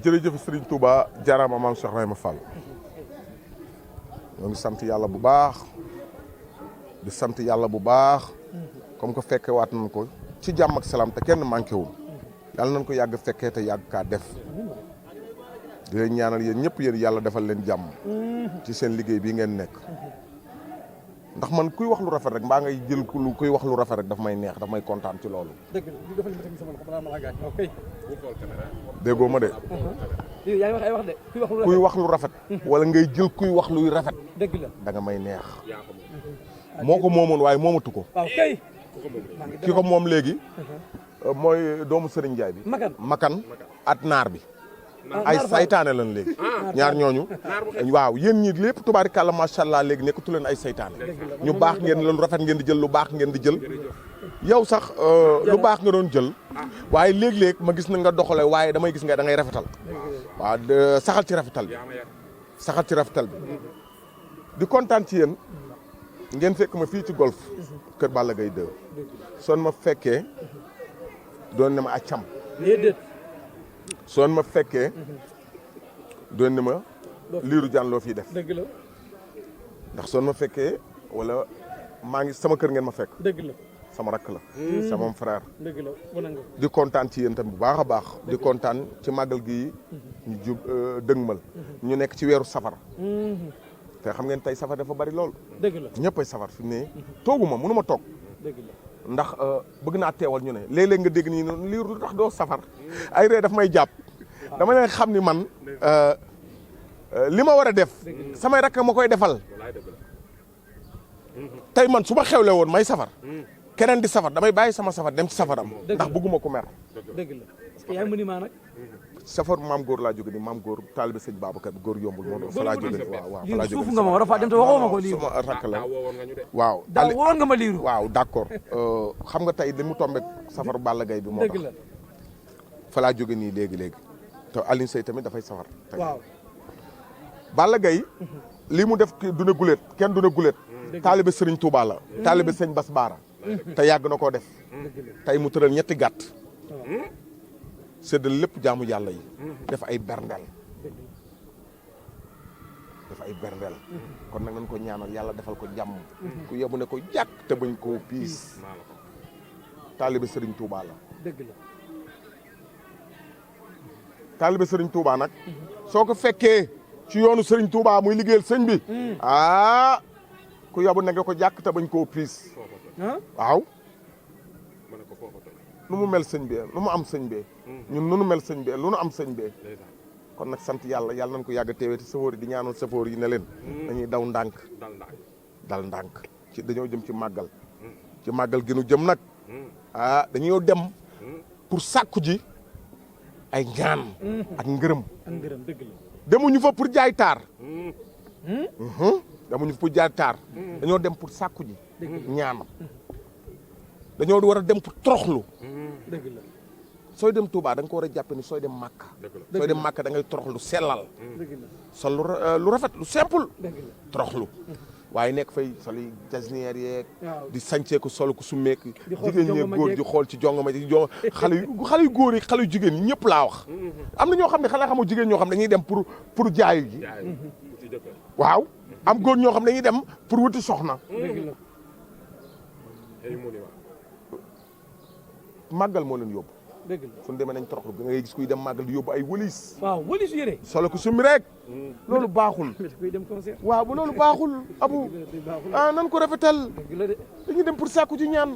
jërëjëf Serigne Touba jaaraama maam Cheikh Ibrahima Fall ñoo ngi sant yàlla bu baax di sant yàlla bu baax comme que fekke waat nañ ko ci jàmm ak salaam te kenn manqué wul yàlla nañ ko yàgg fekkee te yàgg kaa def di leen ñaanal yéen ñëpp yéen yàlla defal leen jàmm ci seen liggéey bii ngeen nekk ndax man kuy wax lu rafet rek mbaa ngay jël kuy wax lu rafet rek daf may neex daf may kontaan ci loolu. déggoo ma de. kuy wax lu rafet. wala ngay jël kuy wax luy rafet. da nga may neex. moo ko moomoon waaye moomatu ko. ki ko moom léegi. mooy doomu Serigne Ndiaye bi. Makan at naar bi. ay saytaane lan léegi ñaar ñooñu waaw yéen ñi lépp tubaarikàlla macha allah léegi nekkatu leen ay saytaane ñu baax ngeen lu rafet ngeen di jël lu baax ngeen di jël yow sax lu baax nga doon jël waaye léeg-léeg ma gis na nga doxale waaye damay gis nga da ngay rafetal waaw saxal ci rafetal bi di kontaan ci yéen ngeen fekk ma fii ci golf kër Balla Gaye 2 son ma fekkee doon ne ma accam soon ma fekkee doon ni ma liiru jaan loo fiy def ndax soon ma fekkee wala maa ngi sama kër ngeen ma fekk sama rakk la sama frère di kontaan ci yéen tam bu baax a baax di kontaan ci màggal gi ñu jub dëgmal ñu nekk ci weeru safar te xam ngeen tey safar dafa bari lool ñëpp ay safar fi mu ne tooguma mënu ma toog ndax bëgg naa teewal ñu ne léeg-léeg nga dégg nii noonu liir lu tax doo safar ay ree daf may jàpp dama leen xam ni man li ma war a def samay rakk ma koy defal tey man su ma xewle woon may safar keneen di safar damay bàyyi sama safar dem ci safaram ndax bëgguma ko mer dëgg la parce que yaa ngi maa nag safar maam góor laa jóge ni maam góor taalibe sëñ Babacar bi góor yombul moo doon fa laa jóge waaw fa laa jóge suuf nga ma war a fa dem te waxoo ma ko liiru sama rakk la waaw daaw woon nga ma liiru waaw d'accord xam nga tey li mu tombé safar Balla Gaye bi moo tax fa laa jóge nii léegi te Alioune Seye tamit dafay safar waaw Balla Gaye lii mu def du ne guléet kenn du ne guléet taalibe Serigne Touba la taalibe sëñ Bass Baara te yàgg na koo def tey mu tëral ñetti gàtt séddal lépp jaamu yàlla yi def ay berndel kon nag nañ ko ñaanal yàlla defal ko jàmm ku yebu ne ko jàkk te bañ koo piis taalibe Serigne Touba la taalibe Serigne Touba nag soo ko fekkee ci yoonu Serigne Touba muy liggéeyal sëñ bi ku yebu ne nga ko jàkk te bañ koo piis waaw nu mu mel sëñ bi nu mu am sëñ bi ñun nu nu mel sëñ bi lu nu am sëñ bi kon nag sant yàlla nañ ko yàgg teewee te safoor yi di ñaanal safoor yi ne leen dañuy daw ndànk dal ndànk ci dañoo jëm ci màggal gi nu jëm nag dañoo dem pour sàkku ji ay ñaan ak ngërëm dëgg la demuñu fa pour jaay taar demuñu fa pour jaay taar dañoo dem pour sàkku ji ñaan dañoo war a dem pour toroxlu dëgg la sooy dem Touba da nga ko war a jàppe ni sooy dem Màkka sooy dem Màkka da ngay toroxlu sellal sol lu rafet lu simple toroxlu waaye nekk fay soli jasinière yeeg di sañcee ko solo ko summeek jigéen ñee góor di xool ci jongoma ci xale yu góor yi xale yu jigéen ñi ñëpp laa wax am na ñoo xam ne xale xamu jigéen ñoo xam dañuy dem pour jaayu ji waaw am góor ñoo xam dañuy dem pour wuti soxna màggal moo leen yóbbu dëgg la suñu demee nañ toroxlu nga ngay gis kuy dem màggal di yóbbu ay wëlis waaw wëlis yére solo ko summi rek loolu baaxul kuy dem concert waaw bu loolu baaxul abu nan ko rafetal dañuy dem pour sàkku ci ñaan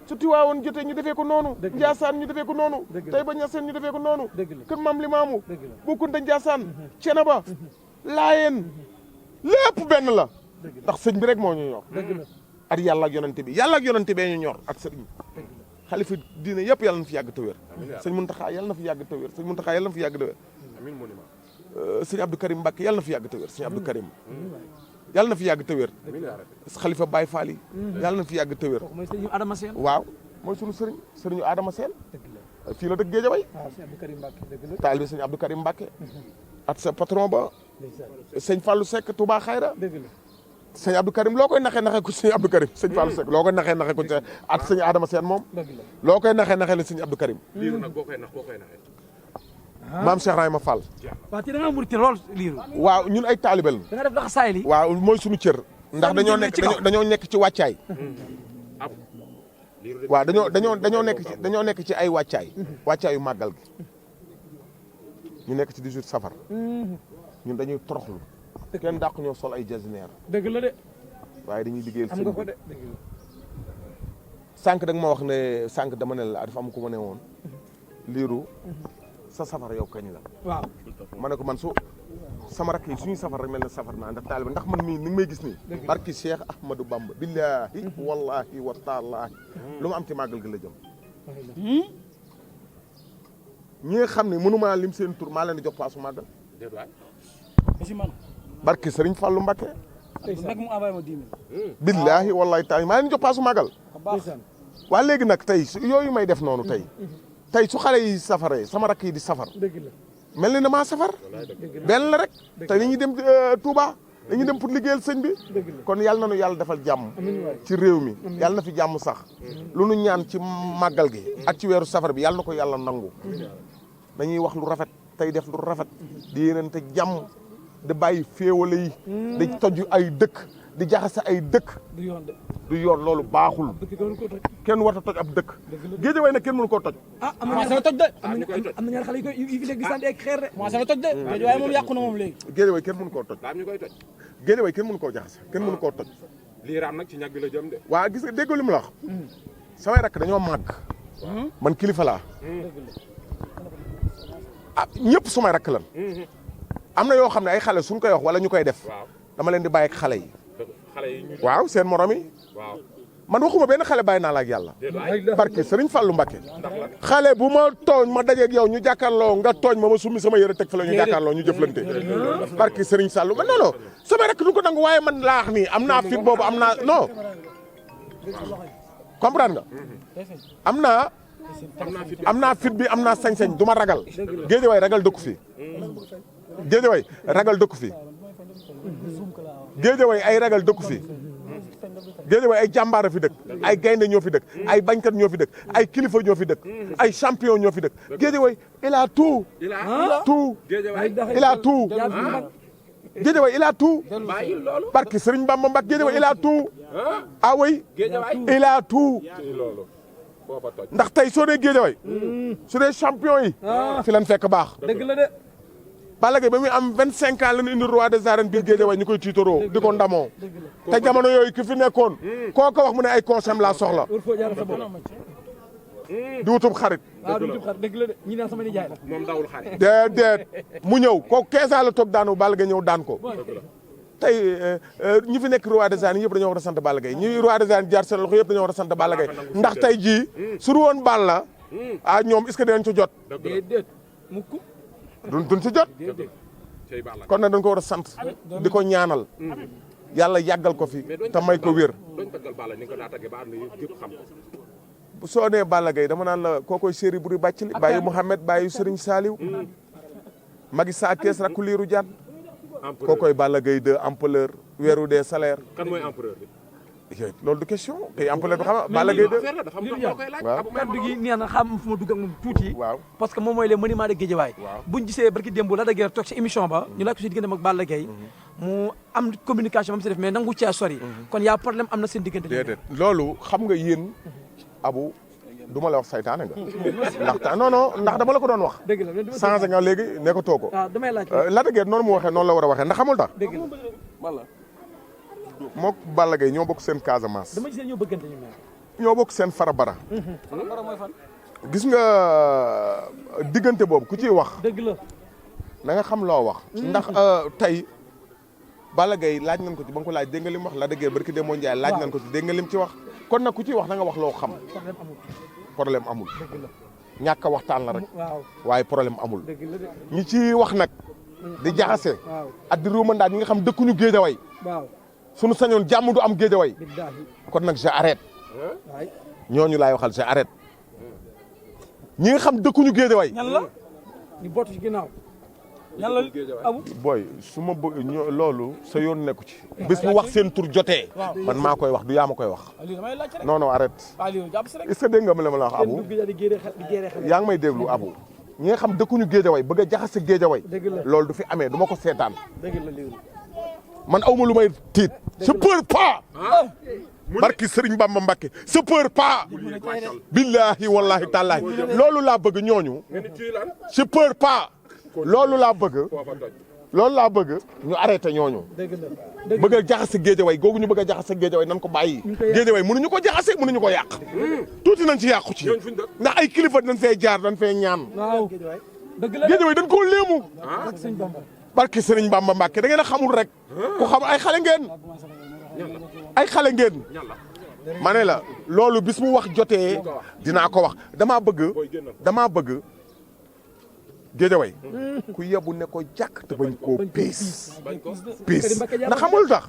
su Tiwaawoon jotee ñu defee ko noonu Njaasaan ñu defee ko noonu Tayba Ñaseen ñu defee ko noonu kër Maam Limaamu Bu Kunta Njaasaan Cenaba Laayeen lépp benn la ndax sëñ bi rek moo ñu ñor ak yàlla ak yonente bi ñu ñor ak sëriñ xalifa diine yëpp yàlla na fi yàgg te wér sëñ Muntaxa yàlla na fi yàgg te wér sëñ Abdou Karim Mbacke yàlla na fi yàgg te wér sëñ Abdou Karim yàlla na fi yàgg te wér xalifa Baye Fall yi yàlla na fi yàgg te wér waaw mooy sunu sëriñu Adama Seen fii la dëkk Géejawaay taalibe sëñ Abdou Karim Mbacke at sa patron ba sëñ Fallou Seck Touba Xayra sëñ Abdou Karim loo koy naxee ko sëñ Abdou Karim sëñ Fallou Seck loo koy naxee ko ci at sëñ Adama Sène moom loo koy naxee la sëñ Abdou Karim liiru nag boo koy naxee maam Cheikh Rahima Fall waaw te da ngaa murit lool liiru waaw ñun ay taalibel da nga def daxa saay li waaw mooy suñu cër ndax dañoo nekk ci wàccaay waaw dañoo nekk ci ay wàccaayu màggal gi ñu nekk ci 18 safar ñun dañuy toroxlu kenn dàq ñoo sol ay jasneer dëgg la de waaye dañuy liggéeyal am nga ko de dëgg la sànq da nga ma wax ne sànq dama ne la dafa am ku ma ne woon liiru sa safar yow kañ la waaw ma ne ko man sama rakk yi suñuy safar rek mel na safar naa ndax taaliba ndax man mii ni nga may gis nii barki Cheikh Ahmadou Bamba billahi wallahi wa taalaahi lu ma am ci màggal gi la jëm ñi nga xam ne mënumaa lim seen tur maa leen di jox paasu màggal barki Serigne Fallou Mbacké nag mu envoyé ma 10 000 billahi wallahi taala maa leen di jox paasu màggal waa léegi nag tey yooyu may def noonu tey su xale yi safaree sama rakk yi di safar dëgg la mel ni damaa safar benn la rek te dañuy dem Touba dañuy dem pour liggéeyal sëñ bi kon yàlla na nu yàlla defal jàmm ci réew mi yàlla na fi jàmm sax lu nu ñaan ci màggal gi ak ci weeru safar bi yàlla na ko yàlla nangu dañuy wax lu rafet tey def lu rafet di yéenante jàmm di bàyyi féewale yi di toj ay dëkk di jaxase ay dëkk du yoon loolu baaxul kenn warta toj ab dëkk Géejawaay nag kenn mënu koo toj am na ñaar toj de am na ñaar xale yu fi léegi di sànni ak xeer de commencé na toj de Géejawaay moom yàqu na moom léegi Géejawaay kenn mënu koo toj Géejawaay kenn mënu koo jaxase kenn mënu koo toj lii raam nag ci ñag bi la jëm de waa gis nga déggoo li mu la wax samay rakk dañoo màgg man kilifa laa ñëpp sumay rakk lan am na yoo xam ne ay xale suñ koy wax wala ñu koy def dama leen di bàyyi ak xale yi waaw seen morom yi man waxuma benn xale bàyyi naa la ak yàlla barke Serigne Fallou Mbacké xale bu ma tooñ ma dajeeg yow ñu jàkkaarloo nga tooñ ma summi sama yëre teg fa la ñu jàkkaarloo ñu jëflante barke Serigne Sallou non non sama rek du ko nangu waaye man laax nii am naa fit boobu am naa non comprendre nga am naa fit bi am naa sañ-sañ du ma ragal Géejawaay ragal dëkku fi Géejawaay ragal dëkku fi Géejawaay ay ragal dëkku fi Géejawaay ay jàmbaara fi dëkk ay gaynde ñoo fi dëkk ay bañkat ñoo fi dëkk ay kilifa ñoo fi dëkk ay champion ñoo fi dëkk Géejawaay il a tout tout il a tout Géejawaay il a tout barki Serigne Bamba Mbacké Géejawaay il a tout ah oui il a tout ndax tey soo dee Géejawaay su dee champion yi fi lan fekk baax dëgg la de Balla Gaye ba muy am 25 ans la ñu indi roi des arènes biir Géejawaay ñu koy tiitaroo di ko ndamoo te jamono yooyu ki fi nekkoon koo ko wax mu ne ay conseils laa soxla di wutub xarit dëgg la de ñi naan sama nijaay la moom dawul xarit déedéet mu ñëw kooku 15 ans la toog daanu Balla Gaye ñëw daan ko tey ñi fi nekk roi des arènes yëpp dañoo war a sant Balla Gaye ñi roi des arènes jaar seen loxo yëpp dañoo war a sant Balla Gaye ndax tey jii su du woon Balla ñoom est-ce que dinañ ci jot déedéet mukk duñ ci jot kon nag dañ ko war a sant di ko ñaanal yàlla yàggal ko fi te may ko wér soo nee Balla Gaye dama naan la koo koy séeri buri bàcc li bàyyi Mouhamed bàyyi Serigne Saliou magi saa kees rakku liiru jaan koo koy Balla Gaye 2 ampleur weeru des salaires kan mooy empereur bi loolu du question kay ampleur bi xam nga Balla Gaye 2 waaw kaddu gi nee na xam fu ma dugg ak moom tuuti waaw parce que moom mooy les monuments de Guédiawaye buñ gisee barki démb la da guerre toog si émission ba ñu laaj ko si diggante ak Balla Gaye mu am communication am si def mais nangu cee sori kon yaa problème am na seen diggante déedéet loolu xam nga yéen abu du ma la wax saytaane nga ndax non non ndax dama la ko doon wax dëgg la changé nga léegi nekkatoo ko waaw damay laaj la da guerre noonu mu waxee noonu la war a waxee ndax xamul tax dëgg la mook Balla Gaye ñoo bokk seen Casamance dama gisee ñoo bëggante ñu mel ñoo bokk seen Farabara gis nga diggante boobu ku ciy wax dëgg la na nga xam loo wax ndax tey Balla Gaye laaj nañ ko ci ba nga ko laaj dégg nga li mu wax la da guerre barki Demba Ndiaye laaj nañ ko ci dégg nga lim ci wax kon nag ku ciy wax na nga wax loo xam problème amul ñàkk a waxtaan la rek waaye problème amul ñi ci wax nag di jaxase ak di ruumandaat ñi nga xam dëkkuñu Géejawaay suñu sañoon jàmm du am Géejawaay kon nag je arrête ñooñu laay waxal je arrête ñi nga xam dëkkuñu Géejawaay ñan la ñu bootu ci ginnaaw yàlla abu booy su ma bëgg loolu sa yoon nekku ci bis bu wax seen tur jotee man maa koy wax du yaa ma koy wax non non arrête est-ce que dégg nga ma la wax abu yaa ngi may déglu abu ñi nga xam dëkkuñu Géejawaay bëgg a jaxase Géejawaay loolu du fi amee du ma ko seetaan man awma lu may tiit je peur pas barki Sëriñ Bamba Mbakke je peur pas billahi wallahi taalahi loolu laa bëgg ñooñu je peur pas loolu laa bëgg ñu arrêté ñooñu bëgg a jaxase Géejawaay googu ñu bëgg a jaxase Géejawaay nan ko bàyyi Géejawaay mënuñu ko jaxase mënuñu ko yàq tuuti nañ ci yàqu ci ndax ay kilifa dañ fee jaar dañ fee ñaan Géejawaay dañ koo léemu barki Sëriñ Bamba Mbakke da ngeen a xamul rek ku xam ay xale ngeen ma ne la loolu bis mu wax jotee dinaa ko wax damaa bëgg Géejawaay ku yebu ne ko jàkk te bañ koo piis ndax xamul tax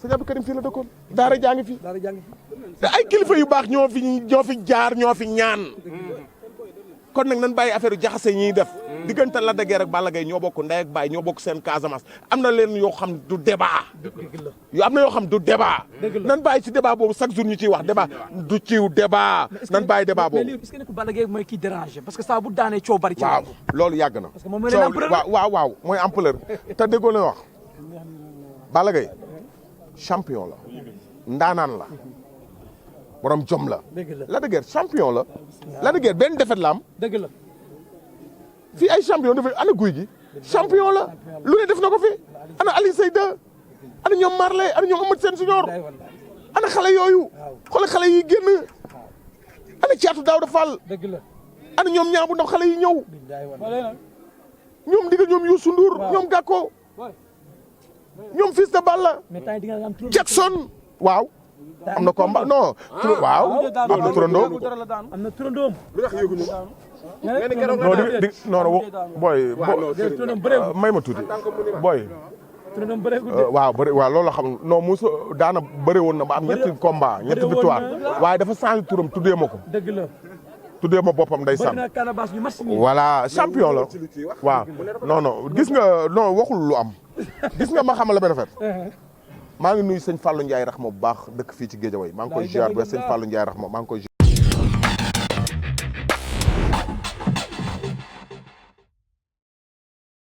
sëñ Abdou Karim fii la dëkkoon daara jaa ngi fi te ay kilifa yu baax ñoo fi jaar ñoo fi ñaan kon nag nan bàyyi affaire jaxase ñiy def diggante Lac de Guiers ak Balla Gaye ñoo bokk ndey ak baay ñoo bokk seen Casamance am na leen yoo xam du débat nan bàyyi ci débat boobu chaque jour ñu ciy wax débat du ciw débat nan bàyyi débat boobu. mais est-ce que Balla Gaye mooy kii déranger parce que saa bu daanee coow bari ci waaw loolu yàgg na waaw mooy ampleur te déggoo la wax Balla Gaye champion la ndaanaan la borom jom la Lac de Guiers champion la Lac de Guiers benn défaite la am fii ay champion dafa ana guy gi champion la lu ne def na ko fi ana Alioune Seye 2 ana ñoom Marley ana ñoom Amath Sène Junior ana xale yooyu xoolal xale yi génn ana Thiatou Daouda Fall ana ñoom ñaabu ndax xale yi ñëw ñoom ndiga ñoom Youssou Ndour ñoom Gakko ñoom Fils de Balla Jackson waaw am na combat non waaw am na turandoo non booy may ma tuuti booy waaw loolu la xam non Moussa daana bëri woon na ba am ñetti combat ñetti victoire waaye dafa changé turam tuddee ma ko tuddee ma boppam ndeysaan voilà champion la waaw non gis nga non waxul lu am gis nga ma xamal la benn affaire maa ngi nuyu sëñ Fallou Ndiaye raxma bu baax dëkk fii ci Géejawaay maa ngi koy ziar ba sëñ Fallou Ndiaye raxma maa ngi koy